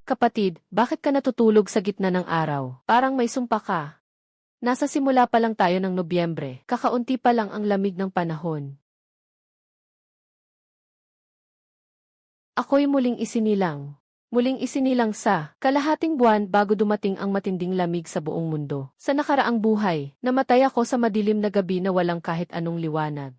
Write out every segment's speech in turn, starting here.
Kapatid, bakit ka natutulog sa gitna ng araw? Parang may sumpa ka. Nasa simula pa lang tayo ng Nobyembre, kakaunti pa lang ang lamig ng panahon. Ako'y muling isinilang. Muling isinilang sa kalahating buwan bago dumating ang matinding lamig sa buong mundo. Sa nakaraang buhay, namatay ako sa madilim na gabi na walang kahit anong liwanag.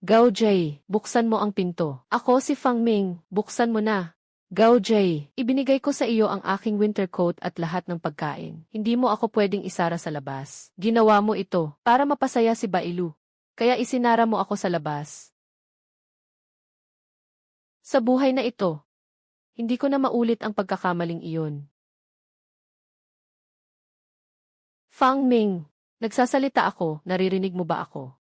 Gao Jay, buksan mo ang pinto. Ako si Fang Ming, buksan mo na. Gao Jay, ibinigay ko sa iyo ang aking winter coat at lahat ng pagkain. Hindi mo ako pwedeng isara sa labas. Ginawa mo ito para mapasaya si Bailu. Kaya isinara mo ako sa labas. Sa buhay na ito, hindi ko na maulit ang pagkakamaling iyon. Fang Ming, nagsasalita ako, naririnig mo ba ako?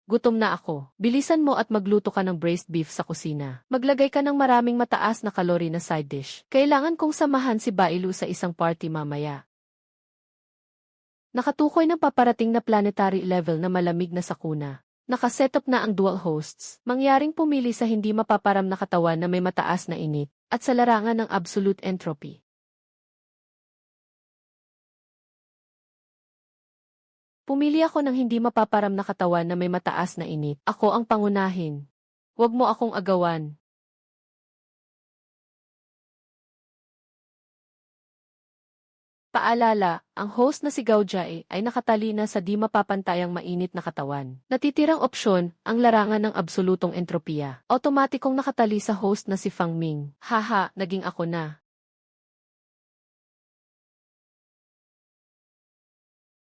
Gutom na ako. Bilisan mo at magluto ka ng braised beef sa kusina. Maglagay ka ng maraming mataas na kalori na side dish. Kailangan kong samahan si Bailu sa isang party mamaya. Nakatukoy ng paparating na planetary level na malamig na sakuna. Nakasetup na ang dual hosts, mangyaring pumili sa hindi mapaparam na katawan na may mataas na init, at sa larangan ng absolute entropy. Pumili ako ng hindi mapaparam na katawan na may mataas na init. Ako ang pangunahin. Huwag mo akong agawan. Paalala, ang host na si Gao Jai ay nakatalina sa di mapapantayang mainit na katawan. Natitirang opsyon, ang larangan ng absolutong entropiya. Otomatikong nakatali sa host na si Fang Ming. Haha, naging ako na.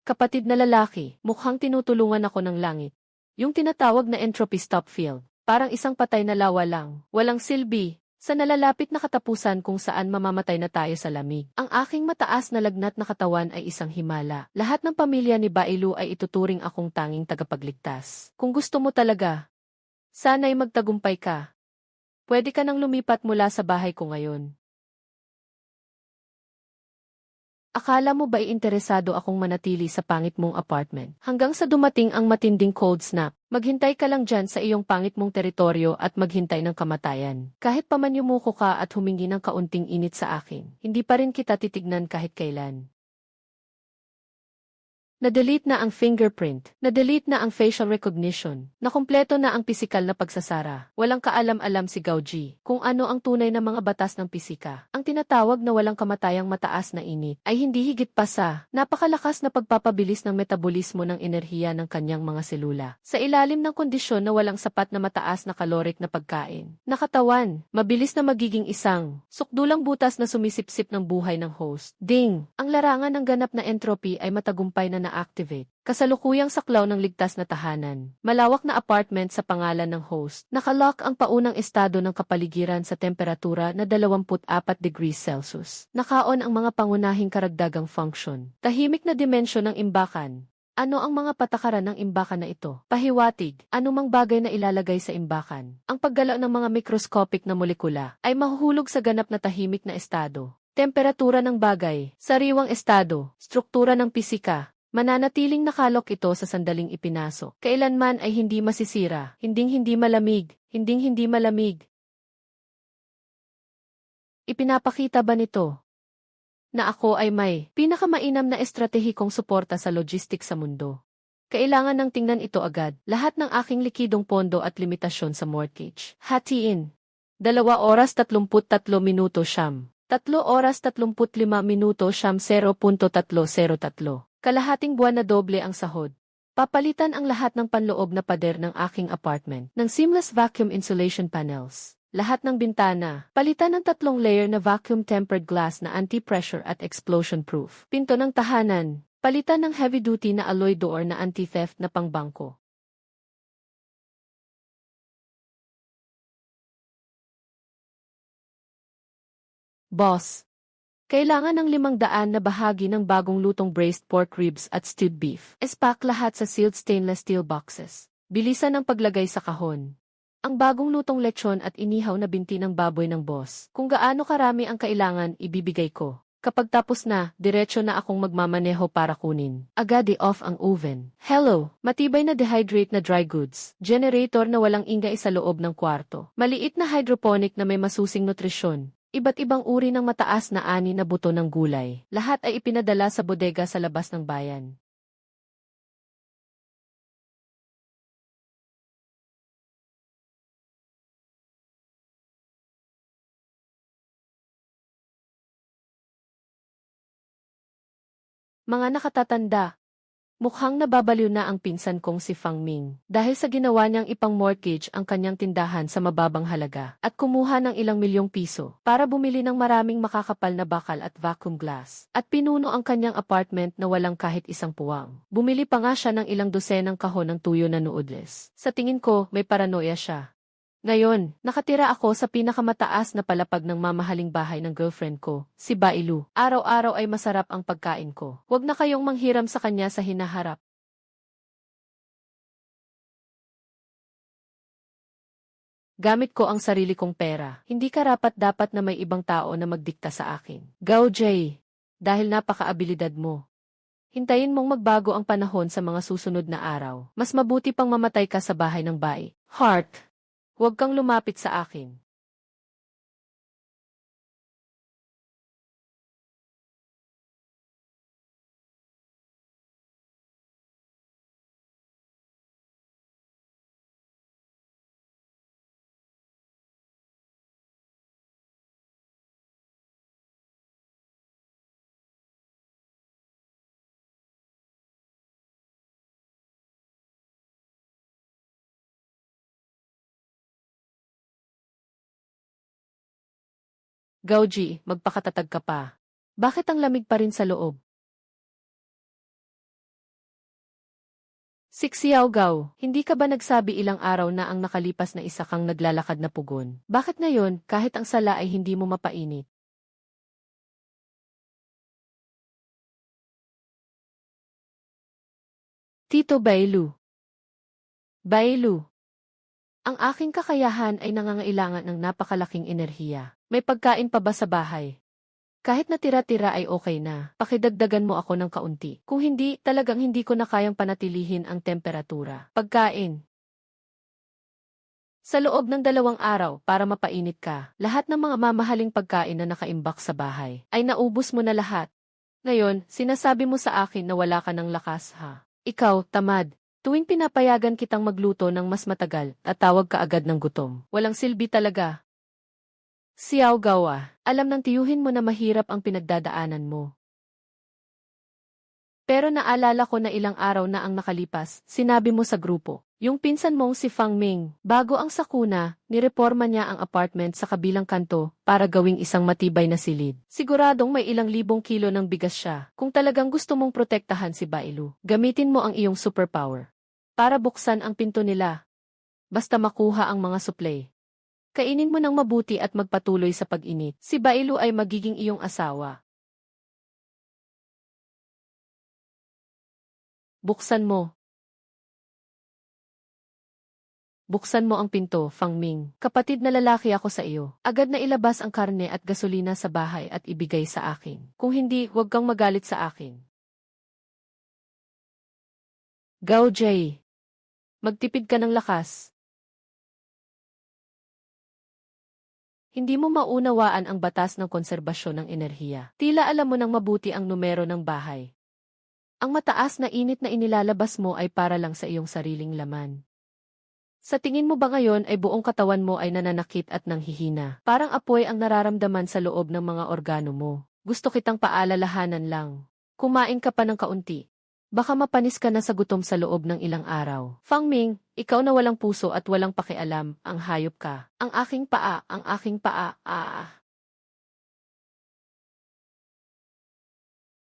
Kapatid na lalaki, mukhang tinutulungan ako ng langit. Yung tinatawag na entropy stop field. Parang isang patay na lawa lang. Walang silbi. Sa nalalapit na katapusan kung saan mamamatay na tayo sa lamig. Ang aking mataas na lagnat na katawan ay isang himala. Lahat ng pamilya ni Bailu ay ituturing akong tanging tagapagligtas. Kung gusto mo talaga, sana'y magtagumpay ka. Pwede ka nang lumipat mula sa bahay ko ngayon. Akala mo ba'y interesado akong manatili sa pangit mong apartment? Hanggang sa dumating ang matinding cold snap, maghintay ka lang dyan sa iyong pangit mong teritoryo at maghintay ng kamatayan. Kahit pa man yumuko ka at humingi ng kaunting init sa akin, hindi pa rin kita titignan kahit kailan. Na-delete na ang fingerprint, na-delete na ang facial recognition, nakumpleto na ang pisikal na pagsasara. Walang kaalam-alam si Gao Ji kung ano ang tunay na mga batas ng pisika. Ang tinatawag na walang kamatayang mataas na init ay hindi higit pa sa napakalakas na pagpapabilis ng metabolismo ng enerhiya ng kanyang mga selula. Sa ilalim ng kondisyon na walang sapat na mataas na caloric na pagkain. Nakatawan, mabilis na magiging isang sukdulang butas na sumisipsip ng buhay ng host. Ding! Ang larangan ng ganap na entropy ay matagumpay na activate. Kasalukuyang saklaw ng ligtas na tahanan. Malawak na apartment sa pangalan ng host. Nakalock ang paunang estado ng kapaligiran sa temperatura na 24 degrees Celsius. Nakaon ang mga pangunahing karagdagang function. Tahimik na dimensyon ng imbakan. Ano ang mga patakaran ng imbakan na ito? Pahiwatig, anumang bagay na ilalagay sa imbakan. Ang paggalaw ng mga microscopic na molekula ay mahuhulog sa ganap na tahimik na estado. Temperatura ng bagay, sariwang estado, struktura ng pisika. Mananatiling nakalok ito sa sandaling ipinasok. Kailanman ay hindi masisira, hindi malamig, hindi malamig. Ipinapakita ba nito na ako ay may pinakamainam na estratehikong suporta sa logistics sa mundo? Kailangan nang tingnan ito agad, lahat ng aking likidong pondo at limitasyon sa mortgage. Hatiin. 2 oras 33 minuto siyam. 3 oras 35 minuto siyam 0.303. Kalahating buwan na doble ang sahod. Papalitan ang lahat ng panloob na pader ng aking apartment ng seamless vacuum insulation panels. Lahat ng bintana, palitan ng 3 layer na vacuum-tempered glass na anti-pressure at explosion-proof. Pinto ng tahanan, palitan ng heavy-duty na alloy door na anti-theft na pangbangko. Boss, kailangan ng 500 na bahagi ng bagong lutong braised pork ribs at stewed beef. Espak lahat sa sealed stainless steel boxes. Bilisan ang paglagay sa kahon. Ang bagong lutong lechon at inihaw na binti ng baboy ng boss. Kung gaano karami ang kailangan, ibibigay ko. Kapag tapos na, diretso na akong magmamaneho para kunin. Agad i-off ang oven. Hello, matibay na dehydrate na dry goods. Generator na walang ingay sa loob ng kwarto. Maliit na hydroponic na may masusing nutrisyon. Iba't ibang uri ng mataas na ani na buto ng gulay. Lahat ay ipinadala sa bodega sa labas ng bayan. Mga nakatatanda, mukhang nababaliw na ang pinsan kong si Fang Ming dahil sa ginawa niyang ipang-mortgage ang kanyang tindahan sa mababang halaga at kumuha ng ilang milyong piso para bumili ng maraming makakapal na bakal at vacuum glass at pinuno ang kanyang apartment na walang kahit isang puwang. Bumili pa nga siya ng ilang dosenang kahon ng tuyo na noodles. Sa tingin ko, may paranoia siya. Ngayon, nakatira ako sa pinakamataas na palapag ng mamahaling bahay ng girlfriend ko, si Bailu. Araw-araw ay masarap ang pagkain ko. Huwag na kayong manghiram sa kanya sa hinaharap. Gamit ko ang sarili kong pera. Hindi karapat-dapat na may ibang tao na magdikta sa akin. Gao Jay, dahil napaka-abilidad mo. Hintayin mong magbago ang panahon sa mga susunod na araw. Mas mabuti pang mamatay ka sa bahay ng Bai. Heart. Huwag kang lumapit sa akin. Gauji, magpakatatag ka pa. Bakit ang lamig pa rin sa loob? Siksiyaw Gao, hindi ka ba nagsabi ilang araw na ang nakalipas na isa kang naglalakad na pugon? Bakit ngayon, kahit ang sala ay hindi mo mapainit? Tito Bailu. Bailu. Ang aking kakayahan ay nangangailangan ng napakalaking enerhiya. May pagkain pa ba sa bahay? Kahit na tira-tira ay okay na, pakidagdagan mo ako ng kaunti. Kung hindi, talagang hindi ko na kayang panatilihin ang temperatura. Pagkain. Sa loob ng 2 araw para mapainit ka, lahat ng mga mamahaling pagkain na nakaimbak sa bahay ay naubos mo na lahat. Ngayon, sinasabi mo sa akin na wala ka ng lakas ha. Ikaw, tamad. Tuwing pinapayagan kitang magluto ng mas matagal, tatawag ka agad ng gutom. Walang silbi talaga. Xiao Gawa, alam ng tiyuhin mo na mahirap ang pinagdadaanan mo. Pero naalala ko na ilang araw na ang nakalipas, sinabi mo sa grupo. Yung pinsan mong si Fang Ming, bago ang sakuna, nireporma niya ang apartment sa kabilang kanto para gawing isang matibay na silid. Siguradong may ilang libong kilo ng bigas siya. Kung talagang gusto mong protektahan si Bailu, gamitin mo ang iyong superpower para buksan ang pinto nila. Basta makuha ang mga supply. Kainin mo ng mabuti at magpatuloy sa pag-init. Si Bailu ay magiging iyong asawa. Buksan mo. Buksan mo ang pinto, Fang Ming. Kapatid na lalaki ako sa iyo. Agad na ilabas ang karne at gasolina sa bahay at ibigay sa akin. Kung hindi, huwag kang magalit sa akin. Gao Jay. Magtipid ka ng lakas. Hindi mo maunawaan ang batas ng konserbasyon ng enerhiya. Tila alam mo nang mabuti ang numero ng bahay. Ang mataas na init na inilalabas mo ay para lang sa iyong sariling laman. Sa tingin mo ba ngayon ay buong katawan mo ay nananakit at nanghihina? Parang apoy ang nararamdaman sa loob ng mga organo mo. Gusto kitang paalalahanan lang. Kumain ka pa ng kaunti. Baka mapanis ka na sa gutom sa loob ng ilang araw. Fang Ming, ikaw na walang puso at walang pakialam, ang hayop ka. Ang aking paa,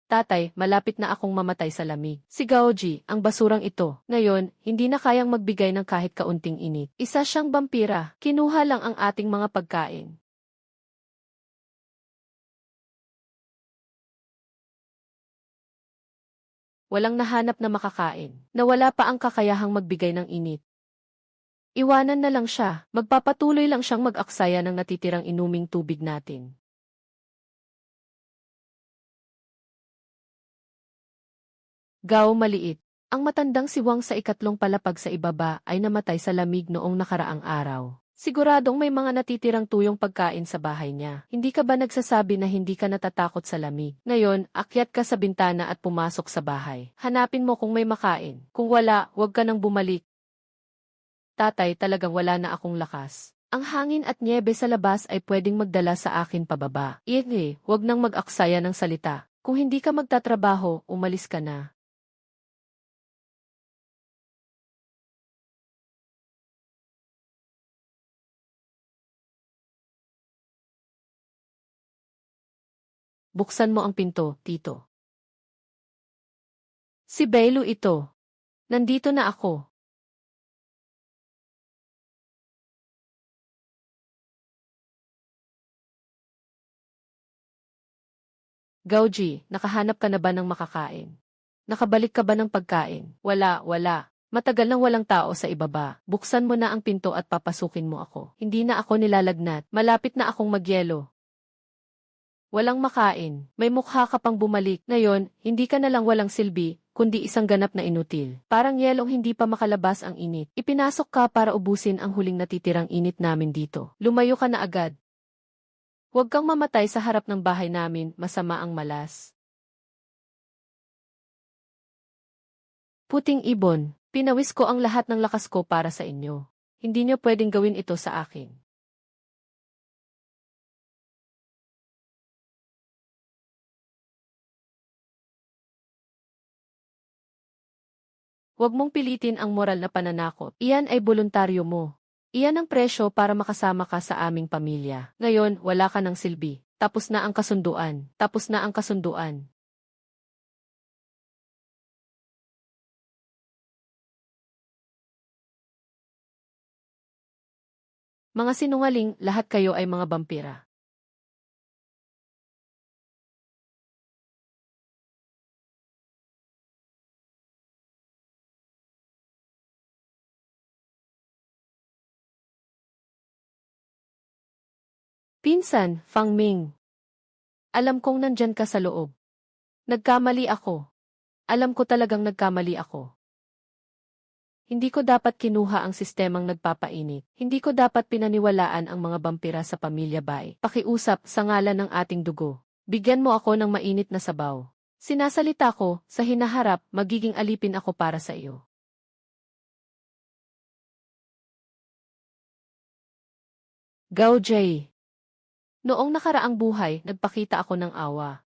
Tatay, malapit na akong mamatay sa lamig. Si Gaoji, ang basurang ito. Ngayon, hindi na kayang magbigay ng kahit kaunting init. Isa siyang vampira. Kinuha lang ang ating mga pagkain. Walang nahanap na makakain. Nawala pa ang kakayahang magbigay ng init. Iwanan na lang siya. Magpapatuloy lang siyang mag-aksaya ng natitirang inuming tubig natin. Gao maliit. Ang matandang siwang sa ikatlong palapag sa ibaba ay namatay sa lamig noong nakaraang araw. Siguradong may mga natitirang tuyong pagkain sa bahay niya. Hindi ka ba nagsasabi na hindi ka natatakot sa lamig? Ngayon, akyat ka sa bintana at pumasok sa bahay. Hanapin mo kung may makain. Kung wala, huwag ka nang bumalik. Tatay, talagang wala na akong lakas. Ang hangin at nyebe sa labas ay pwedeng magdala sa akin pababa. Huwag nang mag-aksaya ng salita. Kung hindi ka magtatrabaho, umalis ka na. Buksan mo ang pinto, Tito. Si Bailu ito. Nandito na ako. Gauji, nakahanap ka na ba ng makakain? Nakabalik ka ba ng pagkain? Wala. Matagal nang walang tao sa ibaba. Buksan mo na ang pinto at papasukin mo ako. Hindi na ako nilalagnat. Malapit na akong magyelo. Walang makain. May mukha ka pang bumalik. Ngayon, hindi ka na lang walang silbi, kundi isang ganap na inutil. Parang yelong hindi pa makalabas ang init. Ipinasok ka para ubusin ang huling natitirang init namin dito. Lumayo ka na agad. Huwag kang mamatay sa harap ng bahay namin, masama ang malas. Puting ibon, pinawis ko ang lahat ng lakas ko para sa inyo. Hindi niyo pwedeng gawin ito sa akin. Huwag mong pilitin ang moral na pananakot. Iyan ay voluntaryo mo. Iyan ang presyo para makasama ka sa aming pamilya. Ngayon, wala ka ng silbi. Tapos na ang kasunduan. Mga sinungaling, lahat kayo ay mga vampira. Pinsan, Fang Ming. Alam kong nandyan ka sa loob. Nagkamali ako. Alam ko talagang nagkamali ako. Hindi ko dapat kinuha ang sistemang nagpapainit. Hindi ko dapat pinaniwalaan ang mga vampira sa pamilya Bai. Pakiusap sa ngalan ng ating dugo. Bigyan mo ako ng mainit na sabaw. Sinasalita ko, sa hinaharap, magiging alipin ako para sa iyo. Gao Jay. Noong nakaraang buhay, nagpakita ako ng awa.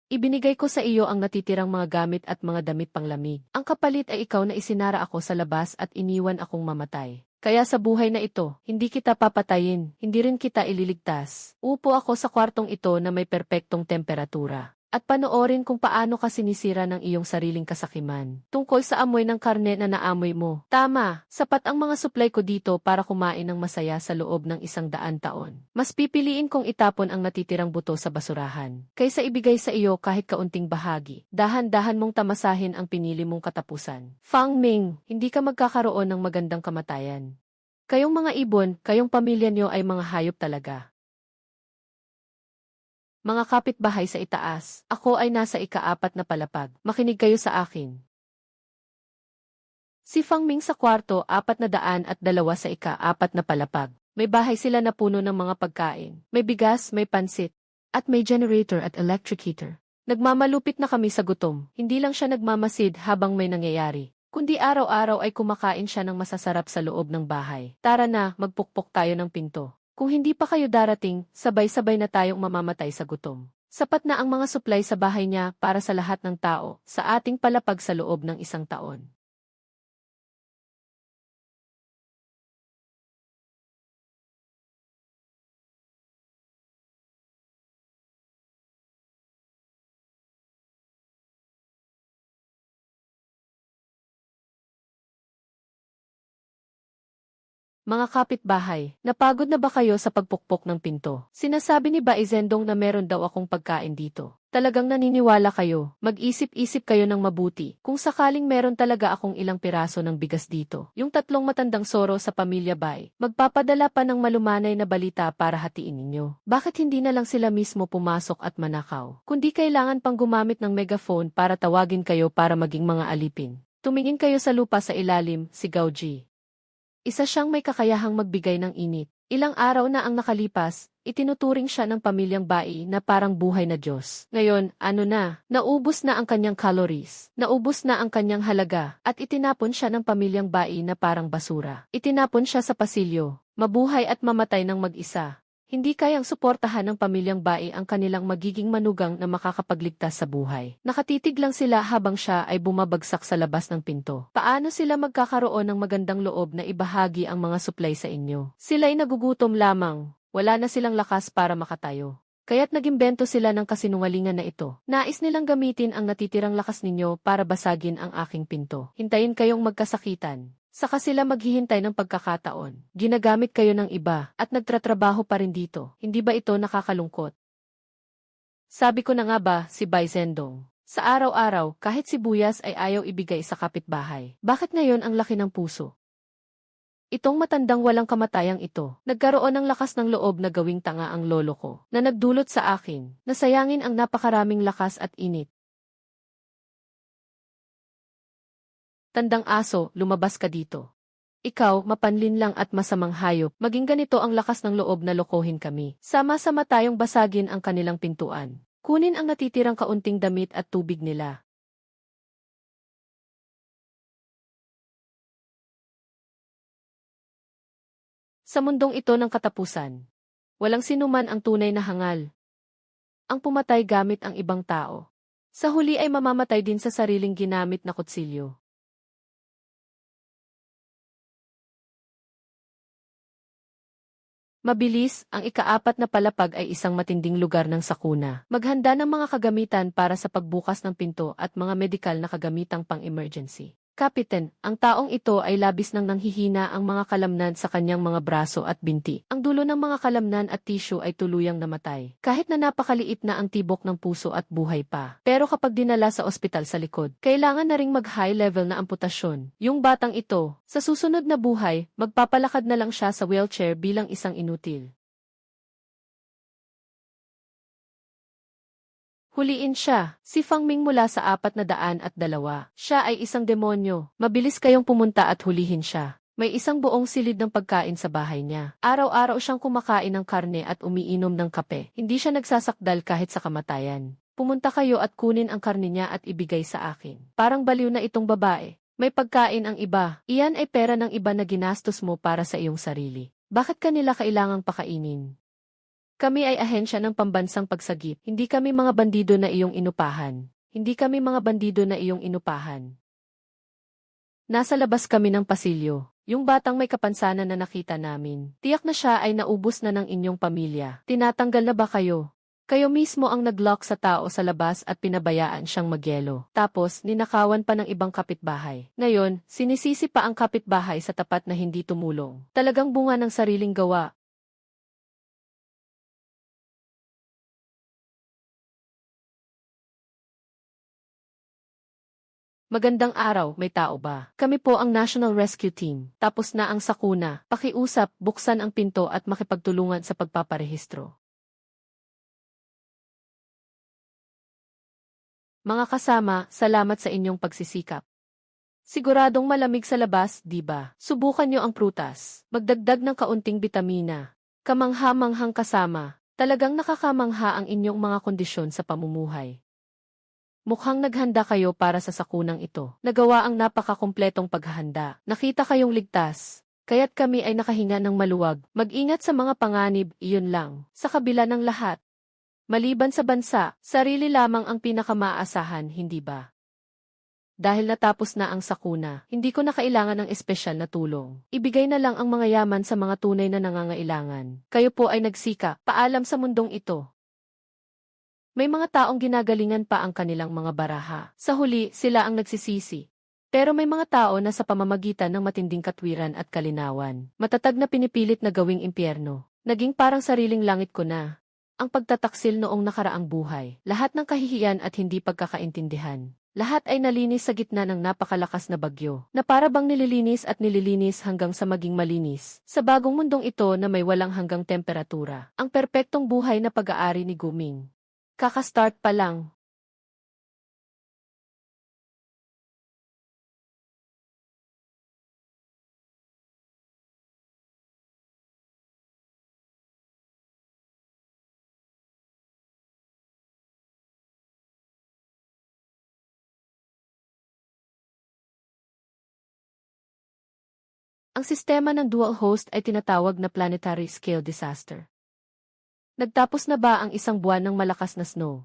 Ibinigay ko sa iyo ang natitirang mga gamit at mga damit panglamig. Ang kapalit ay ikaw na isinara ako sa labas at iniwan akong mamatay. Kaya sa buhay na ito, hindi kita papatayin, hindi rin kita ililigtas. Upo ako sa kwartong ito na may perpektong temperatura. At panoorin kung paano ka sinisira ng iyong sariling kasakiman. Tungkol sa amoy ng karne na naamoy mo. Tama, sapat ang mga supply ko dito para kumain ng masaya sa loob ng 100 taon. Mas pipiliin kong itapon ang natitirang buto sa basurahan, kaysa ibigay sa iyo kahit kaunting bahagi. Dahan-dahan mong tamasahin ang pinili mong katapusan. Fang Ming, hindi ka magkakaroon ng magandang kamatayan. Kayong mga ibon, kayong pamilya niyo ay mga hayop talaga. Mga kapitbahay sa itaas, ako ay nasa ika-4 na palapag. Makinig kayo sa akin. Si Fang Ming sa kwarto, 402 sa ika-4 na palapag. May bahay sila na puno ng mga pagkain. May bigas, may pansit, at may generator at electric heater. Nagmamalupit na kami sa gutom. Hindi lang siya nagmamasid habang may nangyayari, kundi araw-araw ay kumakain siya ng masasarap sa loob ng bahay. Tara na, magpukpok tayo ng pinto. Kung hindi pa kayo darating, sabay-sabay na tayong mamamatay sa gutom. Sapat na ang mga supply sa bahay niya para sa lahat ng tao, sa ating palapag sa loob ng 1 taon. Mga kapitbahay, napagod na ba kayo sa pagpukpok ng pinto? Sinasabi ni Baizendong na meron daw akong pagkain dito. Talagang naniniwala kayo, mag-isip-isip kayo ng mabuti. Kung sakaling meron talaga akong ilang piraso ng bigas dito, yung 3 matandang soro sa pamilya Bai, magpapadala pa ng malumanay na balita para hatiin ninyo. Bakit hindi na lang sila mismo pumasok at manakaw? Kundi kailangan pang gumamit ng megaphone para tawagin kayo para maging mga alipin. Tumingin kayo sa lupa sa ilalim, si Gauji. Isa siyang may kakayahang magbigay ng init. Ilang araw na ang nakalipas, itinuturing siya ng pamilyang Bai na parang buhay na Diyos. Ngayon, ano na, naubos na ang kanyang calories, naubos na ang kanyang halaga, at itinapon siya ng pamilyang Bai na parang basura. Itinapon siya sa pasilyo, mabuhay at mamatay ng mag-isa. Hindi kayang suportahan ng pamilyang Bai ang kanilang magiging manugang na makakapagligtas sa buhay. Nakatitig lang sila habang siya ay bumabagsak sa labas ng pinto. Paano sila magkakaroon ng magandang loob na ibahagi ang mga supply sa inyo? Sila'y nagugutom lamang. Wala na silang lakas para makatayo. Kaya't nagimbento sila ng kasinungalingan na ito. Nais nilang gamitin ang natitirang lakas ninyo para basagin ang aking pinto. Hintayin kayong magkasakitan. Saka sila maghihintay ng pagkakataon. Ginagamit kayo ng iba at nagtratrabaho pa rin dito. Hindi ba ito nakakalungkot? Sabi ko na nga ba, si Bai Zhendong. Sa araw-araw, kahit sibuyas ay ayaw ibigay sa kapitbahay. Bakit ngayon ang laki ng puso? Itong matandang walang kamatayang ito, nagkaroon ng lakas ng loob na gawing tanga ang lolo ko, na nagdulot sa akin, na sayangin ang napakaraming lakas at init. Tandang aso, lumabas ka dito. Ikaw, mapanlin lang at masamang hayop, maging ganito ang lakas ng loob na lokohin kami. Sama-sama tayong basagin ang kanilang pintuan. Kunin ang natitirang kaunting damit at tubig nila. Sa mundong ito ng katapusan, walang sinuman ang tunay na hangal. Ang pumatay gamit ang ibang tao. Sa huli ay mamamatay din sa sariling ginamit na kutsilyo. Mabilis, ang ikaapat na palapag ay isang matinding lugar ng sakuna. Maghanda ng mga kagamitan para sa pagbukas ng pinto at mga medikal na kagamitang pang-emergency. Kapitan, ang taong ito ay labis nang nanghihina ang mga kalamnan sa kanyang mga braso at binti. Ang dulo ng mga kalamnan at tissue ay tuluyang namatay. Kahit na napakaliit na ang tibok ng puso at buhay pa. Pero kapag dinala sa ospital sa likod, kailangan na ring mag-high level na amputasyon. Yung batang ito, sa susunod na buhay, magpapalakad na lang siya sa wheelchair bilang isang inutil. Huliin siya, si Fang Ming mula sa 402. Siya ay isang demonyo. Mabilis kayong pumunta at hulihin siya. May isang buong silid ng pagkain sa bahay niya. Araw-araw siyang kumakain ng karne at umiinom ng kape. Hindi siya nagsasakdal kahit sa kamatayan. Pumunta kayo at kunin ang karne niya at ibigay sa akin. Parang baliw na itong babae. May pagkain ang iba. Iyan ay pera ng iba na ginastos mo para sa iyong sarili. Bakit kanila kailangang pakainin? Kami ay ahensya ng pambansang pagsagip. Hindi kami mga bandido na iyong inupahan. Hindi kami mga bandido na iyong inupahan. Nasa labas kami ng pasilyo. Yung batang may kapansanan na nakita namin. Tiyak na siya ay naubos na ng inyong pamilya. Tinatanggal na ba kayo? Kayo mismo ang naglock sa tao sa labas at pinabayaan siyang magyelo. Tapos, ninakawan pa ng ibang kapitbahay. Ngayon, sinisisi pa ang kapitbahay sa tapat na hindi tumulong. Talagang bunga ng sariling gawa. Magandang araw, may tao ba? Kami po ang National Rescue Team. Tapos na ang sakuna. Pakiusap, buksan ang pinto at makipagtulungan sa pagpaparehistro. Mga kasama, salamat sa inyong pagsisikap. Siguradong malamig sa labas, di ba? Subukan nyo ang prutas. Magdagdag ng kaunting bitamina. Kamangha-manghang kasama. Talagang nakakamangha ang inyong mga kondisyon sa pamumuhay. Mukhang naghanda kayo para sa sakunang ito. Nagawa ang napakakumpletong paghahanda. Nakita kayong ligtas. Kaya't kami ay nakahinga ng maluwag. Mag-ingat sa mga panganib, iyon lang. Sa kabila ng lahat. Maliban sa bansa, sarili lamang ang pinakamaasahan, hindi ba? Dahil natapos na ang sakuna, hindi ko na kailangan ng espesyal na tulong. Ibigay na lang ang mga yaman sa mga tunay na nangangailangan. Kayo po ay nagsika, paalam sa mundong ito. May mga taong ginagalingan pa ang kanilang mga baraha. Sa huli, sila ang nagsisisi. Pero may mga tao na sa pamamagitan ng matinding katwiran at kalinawan, matatag na pinipilit na gawing impyerno. Naging parang sariling langit ko na. Ang pagtataksil noong nakaraang buhay, lahat ng kahihiyan at hindi pagkakaintindihan. Lahat ay nalinis sa gitna ng napakalakas na bagyo, na para bang nililinis at nililinis hanggang sa maging malinis. Sa bagong mundong ito na may walang hanggang temperatura, ang perpektong buhay na pag-aari ni Guming. Kaka-start pa lang. Ang sistema ng dual host ay tinatawag na planetary scale disaster. Nagtapos na ba ang isang buwan ng malakas na snow?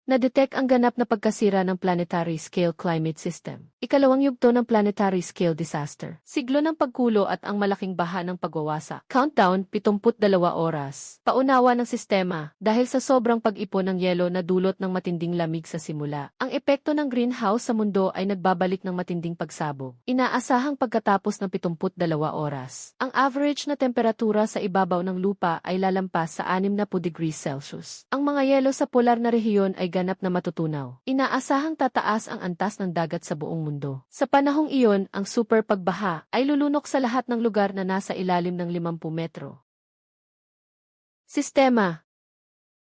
Na-detect ang ganap na pagkasira ng planetary scale climate system. Ikalawang yugto ng planetary scale disaster. Siglo ng pagkulo at ang malaking baha ng pagwawasak. Countdown, 72 oras. Paunawa ng sistema, dahil sa sobrang pag-ipon ng yelo na dulot ng matinding lamig sa simula. Ang epekto ng greenhouse sa mundo ay nagbabalik ng matinding pagsabog. Inaasahang pagkatapos ng 72 oras. Ang average na temperatura sa ibabaw ng lupa ay lalampas sa 60 degrees Celsius. Ang mga yelo sa polar na rehiyon ay ganap na matutunaw. Inaasahang tataas ang antas ng dagat sa buong mundo. Sa panahong iyon, ang super pagbaha ay lulunok sa lahat ng lugar na nasa ilalim ng 50 metro. Sistema.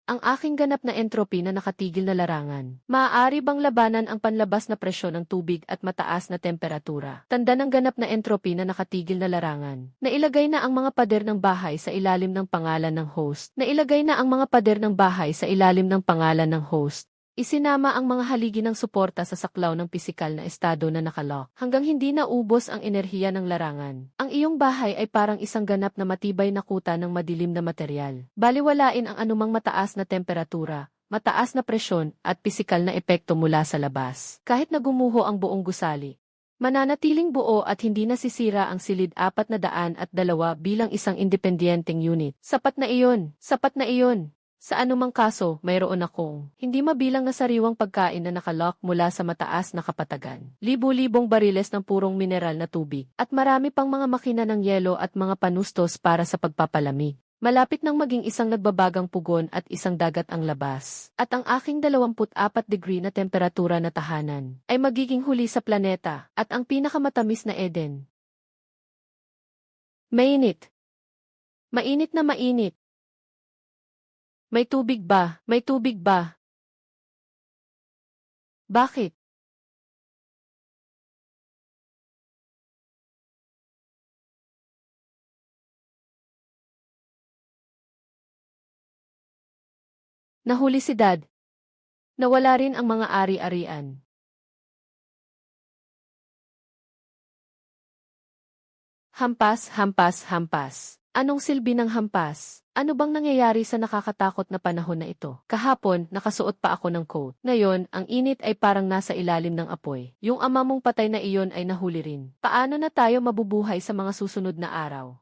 Ang aking ganap na entropy na nakatigil na larangan. Maaari bang labanan ang panlabas na presyon ng tubig at mataas na temperatura? Tanda ng ganap na entropy na nakatigil na larangan. Nailagay na ang mga pader ng bahay sa ilalim ng pangalan ng host. Nailagay na ang mga pader ng bahay sa ilalim ng pangalan ng host. Isinama ang mga haligi ng suporta sa saklaw ng pisikal na estado na nakalock hanggang hindi naubos ang enerhiya ng larangan. Ang iyong bahay ay parang isang ganap na matibay na kuta ng madilim na materyal. Baliwalain ang anumang mataas na temperatura, mataas na presyon at pisikal na epekto mula sa labas. Kahit na gumuho ang buong gusali, mananatiling buo at hindi nasisira ang silid 402 bilang isang independenteng unit. Sapat na iyon. Sapat na iyon. Sa anumang kaso, mayroon akong hindi mabilang na sariwang pagkain na nakalock mula sa mataas na kapatagan. Libo-libong bariles ng purong mineral na tubig at marami pang mga makina ng yelo at mga panustos para sa pagpapalamig. Malapit nang maging isang nagbabagang pugon at isang dagat ang labas. At ang aking 24 degree na temperatura na tahanan ay magiging huli sa planeta at ang pinakamatamis na Eden. Mainit. Mainit na mainit. May tubig ba? May tubig ba? Bakit? Nahuli si Dad. Nawala rin ang mga ari-arian. Hampas, hampas, hampas. Anong silbi ng hampas? Ano bang nangyayari sa nakakatakot na panahon na ito? Kahapon, nakasuot pa ako ng coat. Ngayon, ang init ay parang nasa ilalim ng apoy. Yung ama mong patay na iyon ay nahuli rin. Paano na tayo mabubuhay sa mga susunod na araw?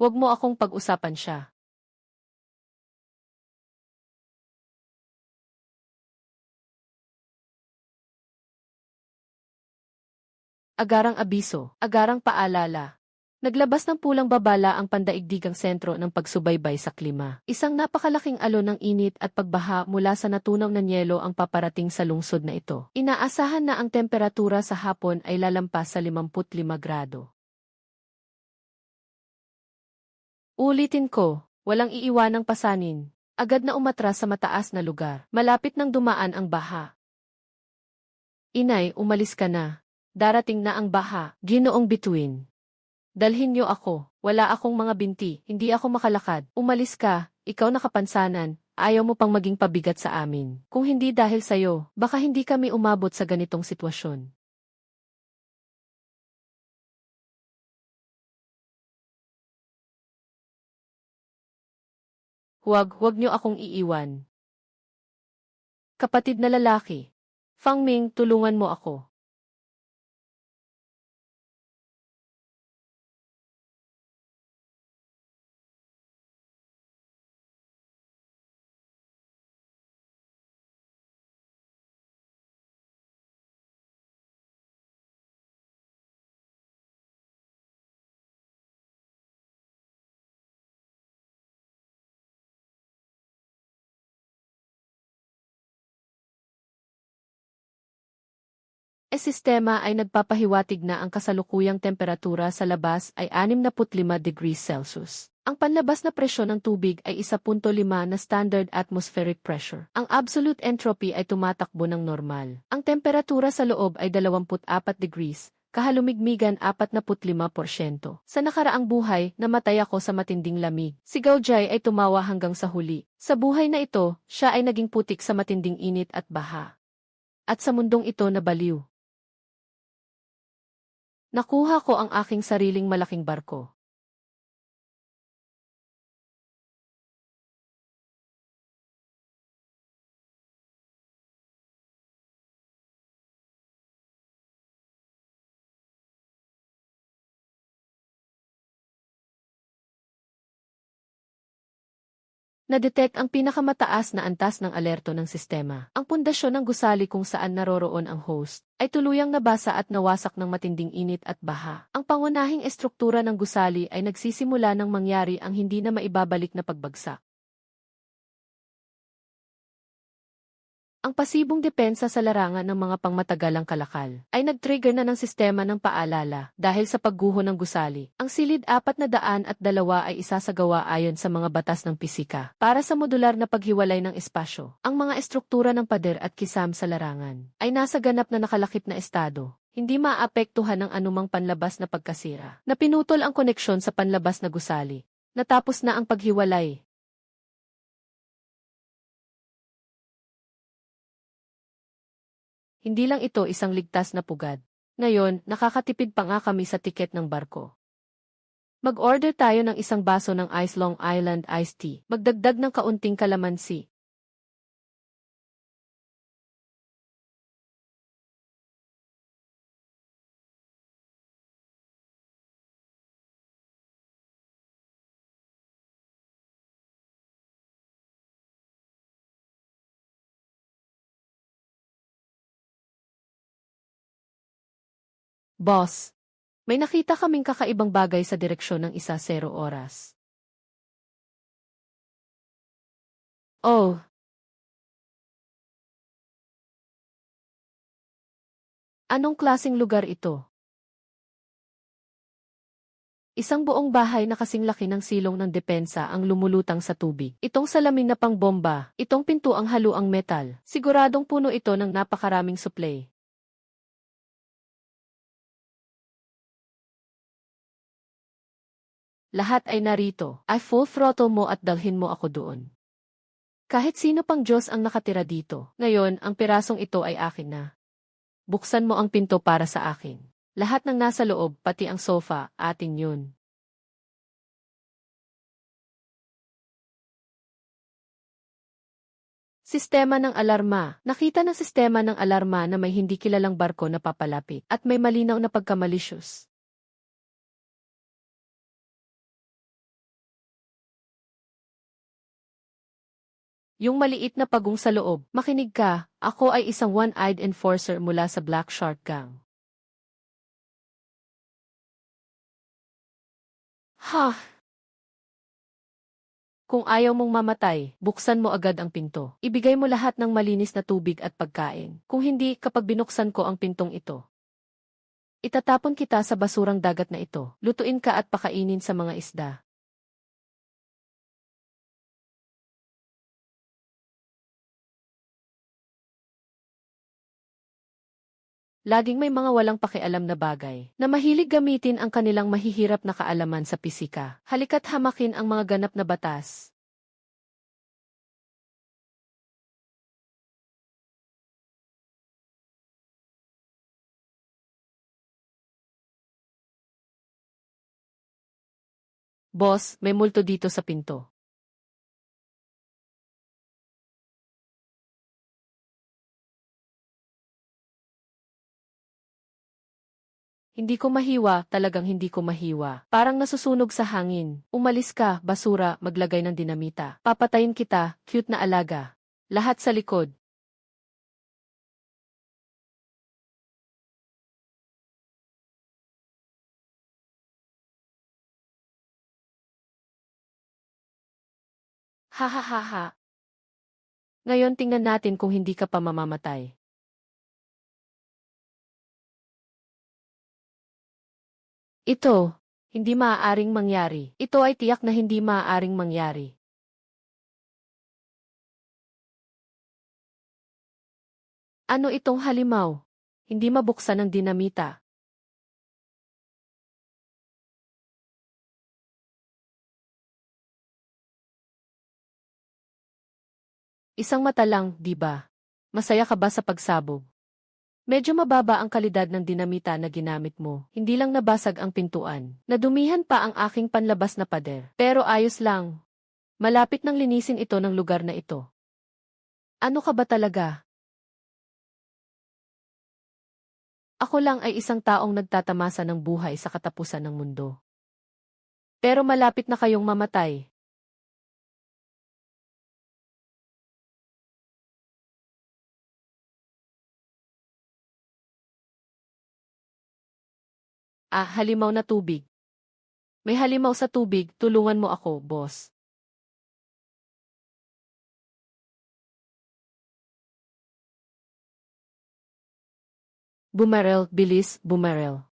Huwag mo akong pag-usapan siya. Agarang abiso, agarang paalala. Naglabas ng pulang babala ang pandaigdigang sentro ng pagsubaybay sa klima. Isang napakalaking alon ng init at pagbaha mula sa natunaw na yelo ang paparating sa lungsod na ito. Inaasahan na ang temperatura sa hapon ay lalampas sa 55 grado. Ulitin ko, walang iiwanang pasanin. Agad na umatras sa mataas na lugar. Malapit nang dumaan ang baha. Inay, umalis ka na. Darating na ang baha, Ginoong Bituin. Dalhin niyo ako, wala akong mga binti, hindi ako makalakad. Umalis ka, ikaw na kapansanan, ayaw mo pang maging pabigat sa amin. Kung hindi dahil sa'yo, baka hindi kami umabot sa ganitong sitwasyon. Huwag niyo akong iiwan. Kapatid na lalaki. Fang Ming, tulungan mo ako. Sistema ay nagpapahiwatig na ang kasalukuyang temperatura sa labas ay 65 degrees Celsius. Ang panlabas na presyon ng tubig ay 1.5 na standard atmospheric pressure. Ang absolute entropy ay tumatakbo ng normal. Ang temperatura sa loob ay 24 degrees, Kahalumigmigan 45%. Sa nakaraang buhay, namatay ako sa matinding lamig. Si Gaujay ay tumawa hanggang sa huli. Sa buhay na ito, siya ay naging putik sa matinding init at baha. At sa mundong ito nabaliw. Nakuha ko ang aking sariling malaking barko. Na-detect ang pinakamataas na antas ng alerto ng sistema. Ang pundasyon ng gusali kung saan naroroon ang host ay tuluyang nabasa at nawasak ng matinding init at baha. Ang pangunahing estruktura ng gusali ay nagsisimula ng mangyari ang hindi na maibabalik na pagbagsak. Ang pasibong depensa sa larangan ng mga pangmatagalang kalakal ay nag-trigger na ng sistema ng paalala dahil sa pagguho ng gusali. Ang silid 402 ay isasagawa ayon sa mga batas ng pisika para sa modular na paghiwalay ng espasyo. Ang mga estruktura ng pader at kisam sa larangan ay nasa ganap na nakalakip na estado. Hindi maapektuhan ng anumang panlabas na pagkasira. Napinutol ang koneksyon sa panlabas na gusali. Natapos na ang paghiwalay. Hindi lang ito isang ligtas na pugad. Ngayon, nakakatipid pa nga kami sa tiket ng barko. Mag-order tayo ng isang baso ng Ice Long Island Iced Tea. Magdagdag ng kaunting kalamansi. Boss, may nakita kaming kakaibang bagay sa direksyon ng 1:00 oras. Oh, anong klasing lugar ito? Isang buong bahay na kasing laki ng silong ng depensa ang lumulutang sa tubig. Itong salamin na pangbomba, itong pinto ang haluang metal. Siguradong puno ito ng napakaraming supply. Lahat ay narito. Ay full throttle mo at dalhin mo ako doon. Kahit sino pang Diyos ang nakatira dito. Ngayon, ang pirasong ito ay akin na. Buksan mo ang pinto para sa akin. Lahat ng nasa loob, pati ang sofa, atin yun. Sistema ng alarma. Nakita ng sistema ng alarma na may hindi kilalang barko na papalapit at may malinaw na pagkamalisyos. Yung maliit na pagong sa loob, makinig ka, ako ay isang one-eyed enforcer mula sa Black Shark Gang. Ha! Kung ayaw mong mamatay, buksan mo agad ang pinto. Ibigay mo lahat ng malinis na tubig at pagkain. Kung hindi, kapag binuksan ko ang pintong ito, itatapon kita sa basurang dagat na ito. Lutuin ka at pakainin sa mga isda. Laging may mga walang pakialam na bagay na mahilig gamitin ang kanilang mahihirap na kaalaman sa pisika. Halika't hamakin ang mga ganap na batas. Boss, may multo dito sa pinto. Hindi ko mahiwa, talagang hindi ko mahiwa. Parang nasusunog sa hangin. Umalis ka, basura, maglagay ng dinamita. Papatayin kita, cute na alaga. Lahat sa likod. Ha ha ha ha. Ngayon tingnan natin kung hindi ka pa mamamatay. Ito, hindi maaaring mangyari. Ito ay tiyak na hindi maaaring mangyari. Ano itong halimaw? Hindi mabuksan ng dinamita. Isang mata lang, di ba? Masaya ka ba sa pagsabog? Medyo mababa ang kalidad ng dinamita na ginamit mo. Hindi lang nabasag ang pintuan. Nadumihan pa ang aking panlabas na pader. Pero ayos lang. Malapit nang linisin ito ng lugar na ito. Ano ka ba talaga? Ako lang ay isang taong nagtatamasa ng buhay sa katapusan ng mundo. Pero malapit na kayong mamatay. Ah, halimaw na tubig. May halimaw sa tubig, tulungan mo ako, boss. Bumarel, bilis, bumarel.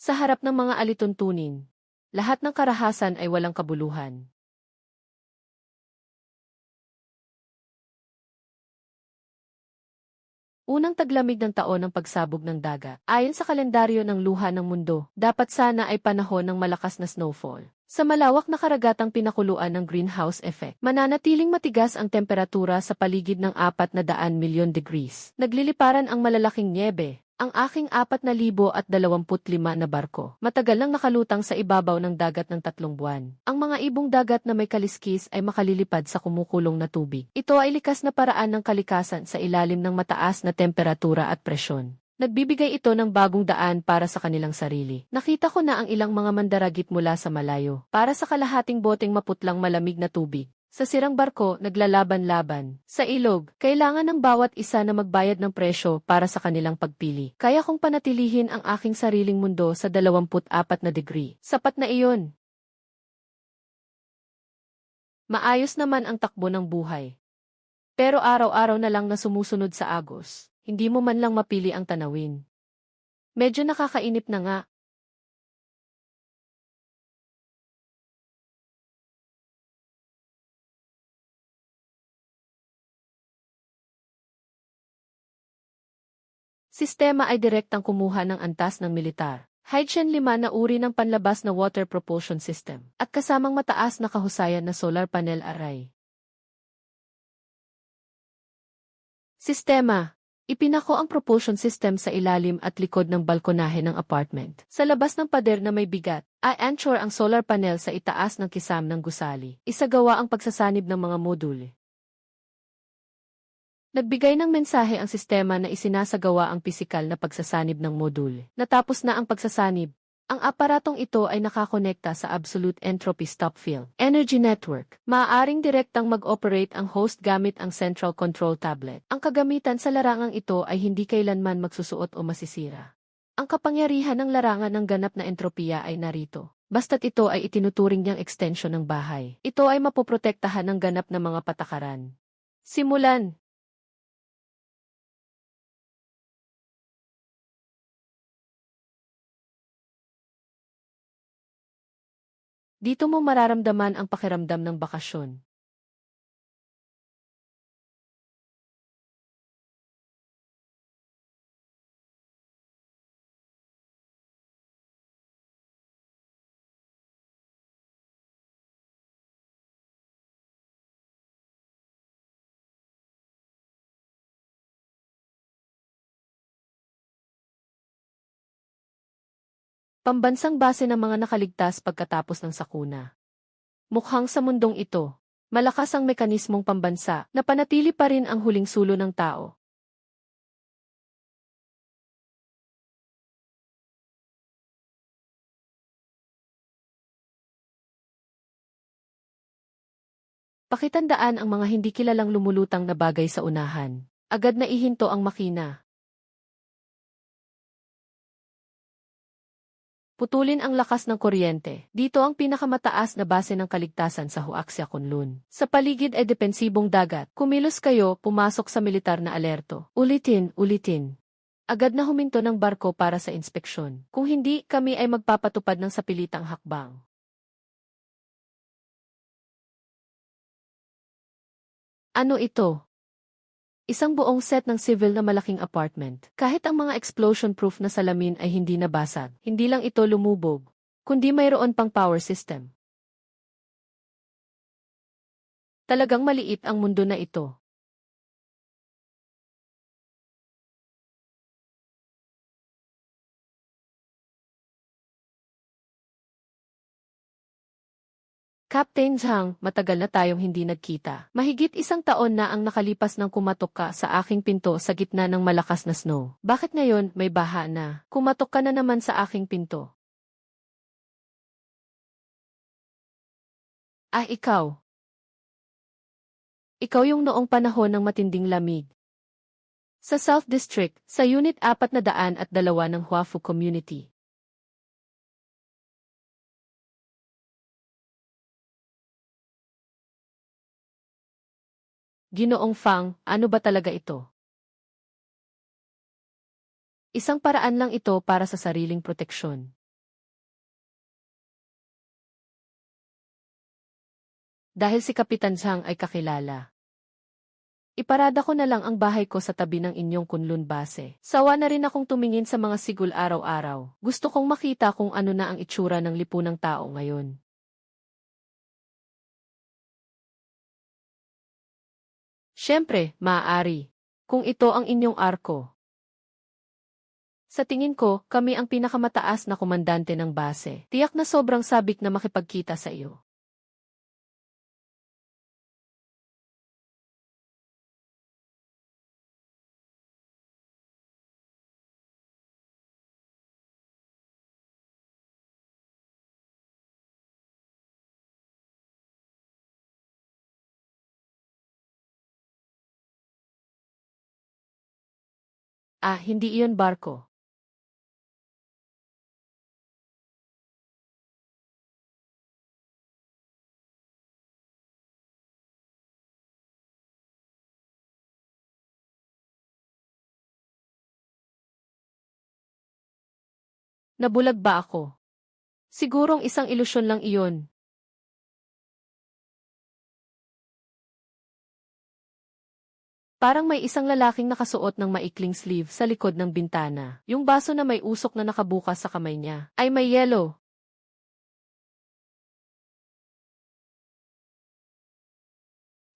Sa harap ng mga alituntunin, lahat ng karahasan ay walang kabuluhan. Unang taglamig ng taon ng pagsabog ng dagat. Ayon sa kalendaryo ng luha ng mundo, dapat sana ay panahon ng malakas na snowfall. Sa malawak na karagatang pinakuluan ng greenhouse effect, mananatiling matigas ang temperatura sa paligid ng 400 milyon degrees. Nagliliparan ang malalaking niebe. Ang aking 4,025 na barko, matagal nang nakalutang sa ibabaw ng dagat ng 3 buwan. Ang mga ibong dagat na may kaliskis ay makalilipad sa kumukulong na tubig. Ito ay likas na paraan ng kalikasan sa ilalim ng mataas na temperatura at presyon. Nagbibigay ito ng bagong daan para sa kanilang sarili. Nakita ko na ang ilang mga mandaragit mula sa malayo, para sa kalahating boteng maputlang malamig na tubig. Sa sirang barko, naglalaban-laban. Sa ilog, kailangan ng bawat isa na magbayad ng presyo para sa kanilang pagpili. Kaya kong panatilihin ang aking sariling mundo sa 24 na degree. Sapat na iyon. Maayos naman ang takbo ng buhay. Pero araw-araw na lang na sumusunod sa agos, hindi mo man lang mapili ang tanawin. Medyo nakakainip na nga. Sistema ay direktang kumuha ng antas ng militar. Hydrogen 5 na uri ng panlabas na water propulsion system at kasamang mataas na kahusayan na solar panel array. Sistema. Ipinako ang propulsion system sa ilalim at likod ng balkonahe ng apartment. Sa labas ng pader na may bigat, ay anchor ang solar panel sa itaas ng kisam ng gusali. Isagawa ang pagsasanib ng mga module. Nagbigay ng mensahe ang sistema na isinasagawa ang pisikal na pagsasanib ng module. Natapos na ang pagsasanib. Ang aparatong ito ay nakakonekta sa Absolute Entropy Stop Field Energy Network. Maaaring direktang mag-operate ang host gamit ang Central Control Tablet. Ang kagamitan sa larangang ito ay hindi kailanman magsusuot o masisira. Ang kapangyarihan ng larangan ng ganap na entropiya ay narito. Basta't ito ay itinuturing niyang extension ng bahay. Ito ay mapoprotektahan ng ganap na mga patakaran. Simulan! Dito mo mararamdaman ang pakiramdam ng bakasyon. Pambansang base ng mga nakaligtas pagkatapos ng sakuna. Mukhang sa mundong ito, malakas ang mekanismong pambansa na panatili pa rin ang huling sulo ng tao. Pakitandaan ang mga hindi kilalang lumulutang na bagay sa unahan. Agad na ihinto ang makina. Putulin ang lakas ng kuryente. Dito ang pinakamataas na base ng kaligtasan sa Huaxia Kunlun. Sa paligid ay depensibong dagat. Kumilos kayo, pumasok sa militar na alerto. Ulitin, ulitin. Agad na huminto ng barko para sa inspeksyon. Kung hindi, kami ay magpapatupad ng sapilitang hakbang. Ano ito? Isang buong set ng civil na malaking apartment. Kahit ang mga explosion-proof na salamin ay hindi nabasag, hindi lang ito lumubog, kundi mayroon pang power system. Talagang maliit ang mundo na ito. Captain Zhang, matagal na tayong hindi nagkita. Mahigit 1 taon na ang nakalipas nang kumatok ka sa aking pinto sa gitna ng malakas na snow. Bakit ngayon may baha na? Kumatok ka na naman sa aking pinto. Ah, ikaw. Ikaw yung noong panahon ng matinding lamig. Sa South District, sa Unit 402 ng Huafu Community. Ginoong Fang, ano ba talaga ito? Isang paraan lang ito para sa sariling proteksyon. Dahil si Kapitan Zhang ay kakilala. Iparada ko na lang ang bahay ko sa tabi ng inyong Kunlun base. Sawa na rin akong tumingin sa mga sigul araw-araw. Gusto kong makita kung ano na ang itsura ng lipunang tao ngayon. Siyempre, maaari. Kung ito ang inyong arko. Sa tingin ko, kami ang pinakamataas na komandante ng base. Tiyak na sobrang sabik na makipagkita sa iyo. Ah, hindi iyon barko. Nabulag ba ako? Sigurong isang ilusyon lang iyon. Parang may isang lalaking nakasuot ng maikling sleeve sa likod ng bintana. Yung baso na may usok na nakabukas sa kamay niya ay may yelo.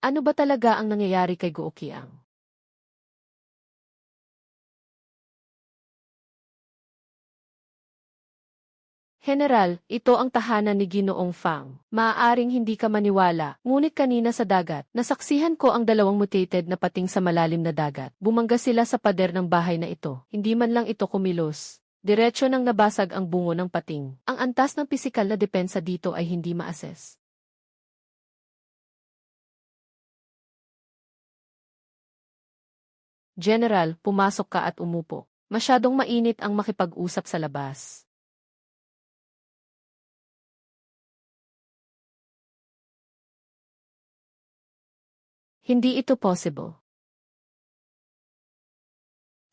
Ano ba talaga ang nangyayari kay Guoqiang? General, ito ang tahanan ni Ginoong Fang. Maaaring hindi ka maniwala, ngunit kanina sa dagat, nasaksihan ko ang 2 mutated na pating sa malalim na dagat. Bumangga sila sa pader ng bahay na ito. Hindi man lang ito kumilos. Diretso nang nabasag ang bungo ng pating. Ang antas ng pisikal na depensa dito ay hindi ma-assess. General, pumasok ka at umupo. Masyadong mainit ang makipag-usap sa labas. Hindi ito possible.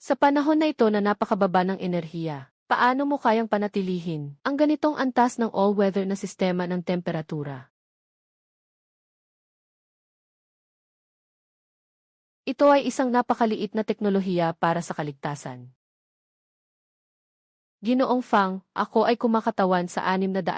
Sa panahon na ito na napakababa ng enerhiya, paano mo kayang panatilihin ang ganitong antas ng all-weather na sistema ng temperatura? Ito ay isang napakaliit na teknolohiya para sa kaligtasan. Ginoong Fang, ako ay kumakatawan sa 600,000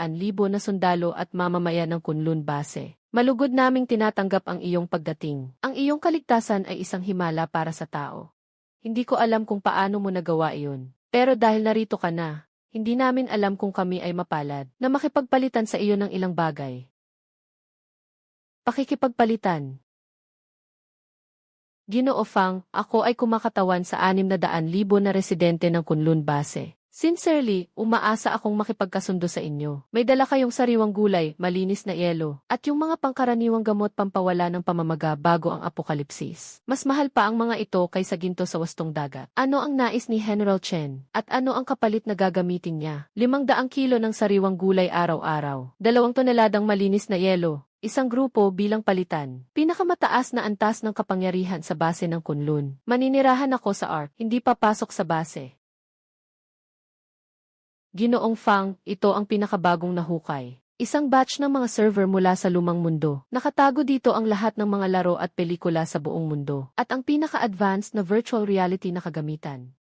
na sundalo at mamamayan ng Kunlun base. Malugod naming tinatanggap ang iyong pagdating. Ang iyong kaligtasan ay isang himala para sa tao. Hindi ko alam kung paano mo nagawa iyon. Pero dahil narito ka na, hindi namin alam kung kami ay mapalad na makipagpalitan sa iyo ng ilang bagay. Pakikipagpalitan. Ginoo Fang, ako ay kumakatawan sa 600,000 na residente ng Kunlun base. Sincerely, umaasa akong makipagkasundo sa inyo. May dala kayong sariwang gulay, malinis na yelo, at yung mga pangkaraniwang gamot pampawala ng pamamaga bago ang apokalipsis. Mas mahal pa ang mga ito kaysa ginto sa wastong dagat. Ano ang nais ni General Chen? At ano ang kapalit na gagamitin niya? 500 kilo ng sariwang gulay araw-araw. 2 toneladang malinis na yelo. Isang grupo bilang palitan. Pinakamataas na antas ng kapangyarihan sa base ng Kunlun. Maninirahan ako sa Ark, hindi papasok sa base. Ginoong Fang, ito ang pinakabagong nahukay. Isang batch ng mga server mula sa lumang mundo. Nakatago dito ang lahat ng mga laro at pelikula sa buong mundo. At ang pinaka-advanced na virtual reality na kagamitan.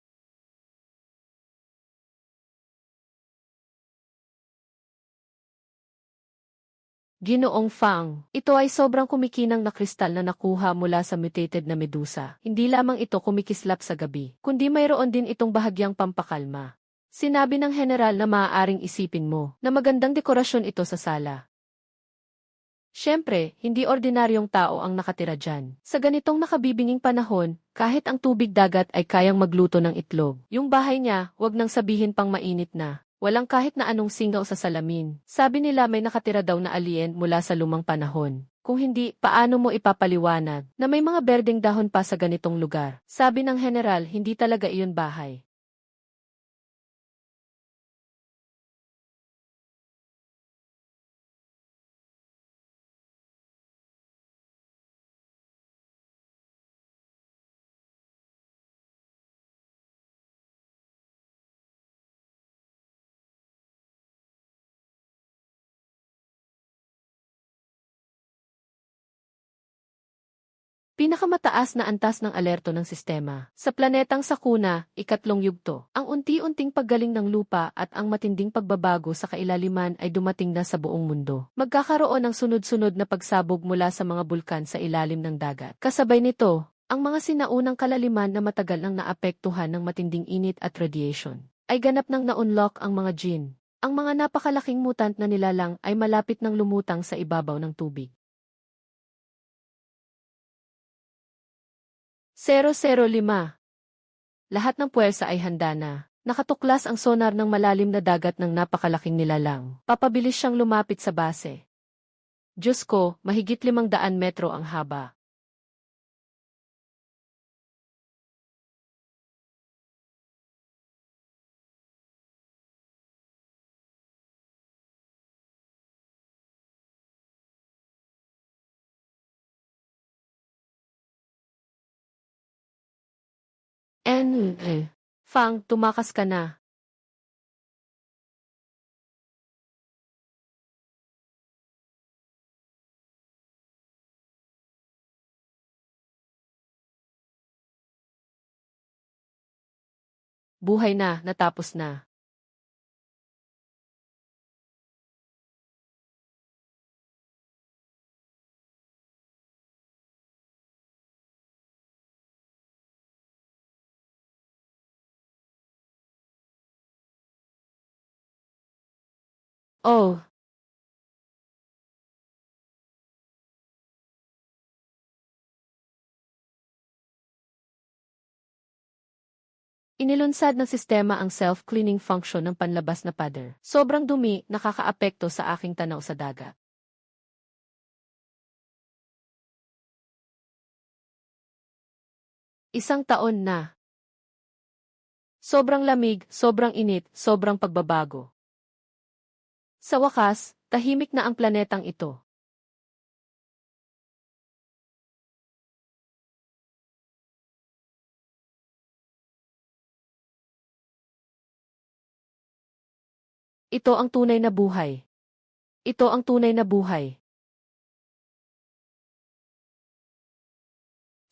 Ginoong Fang, ito ay sobrang kumikinang na kristal na nakuha mula sa mutated na medusa. Hindi lamang ito kumikislap sa gabi, kundi mayroon din itong bahagyang pampakalma. Sinabi ng general na maaaring isipin mo na magandang dekorasyon ito sa sala. Siyempre, hindi ordinaryong tao ang nakatira dyan. Sa ganitong nakabibinging panahon, kahit ang tubig dagat ay kayang magluto ng itlog. Yung bahay niya, wag nang sabihin pang mainit na. Walang kahit na anong singaw sa salamin. Sabi nila may nakatira daw na alien mula sa lumang panahon. Kung hindi, paano mo ipapaliwanag na may mga berdeng dahon pa sa ganitong lugar? Sabi ng general, hindi talaga iyon bahay. Pinakamataas na antas ng alerto ng sistema. Sa planetang Sakuna, ikatlong yugto, ang unti-unting paggaling ng lupa at ang matinding pagbabago sa kailaliman ay dumating na sa buong mundo. Magkakaroon ng sunod-sunod na pagsabog mula sa mga bulkan sa ilalim ng dagat. Kasabay nito, ang mga sinaunang kalaliman na matagal nang naapektuhan ng matinding init at radiation, ay ganap nang na-unlock ang mga jin. Ang mga napakalaking mutant na nilalang ay malapit nang lumutang sa ibabaw ng tubig. 005. Lahat ng puwersa ay handa na. Nakatuklas ang sonar ng malalim na dagat ng napakalaking nilalang. Papabilis siyang lumapit sa base. Diyos ko, mahigit 500 metro ang haba. Fang, tumakas ka na. Buhay na, natapos na. Oh, inilunsad ng sistema ang self-cleaning function ng panlabas na pader. Sobrang dumi, nakakaapekto sa aking tanaw sa dagat. Isang taon na. Sobrang lamig, sobrang init, sobrang pagbabago. Sa wakas, tahimik na ang planetang ito. Ito ang tunay na buhay. Ito ang tunay na buhay.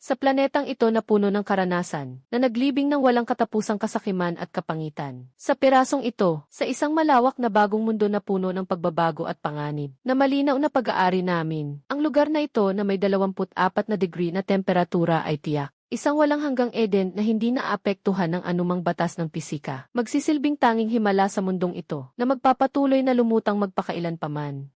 Sa planetang ito na puno ng karanasan, na naglibing ng walang katapusang kasakiman at kapangitan. Sa pirasong ito, sa isang malawak na bagong mundo na puno ng pagbabago at panganib, na malinaw na pag-aari namin, ang lugar na ito na may 24 na degree na temperatura ay tiyak. Isang walang hanggang Eden na hindi naapektuhan ng anumang batas ng pisika. Magsisilbing tanging himala sa mundong ito, na magpapatuloy na lumutang magpakailan paman.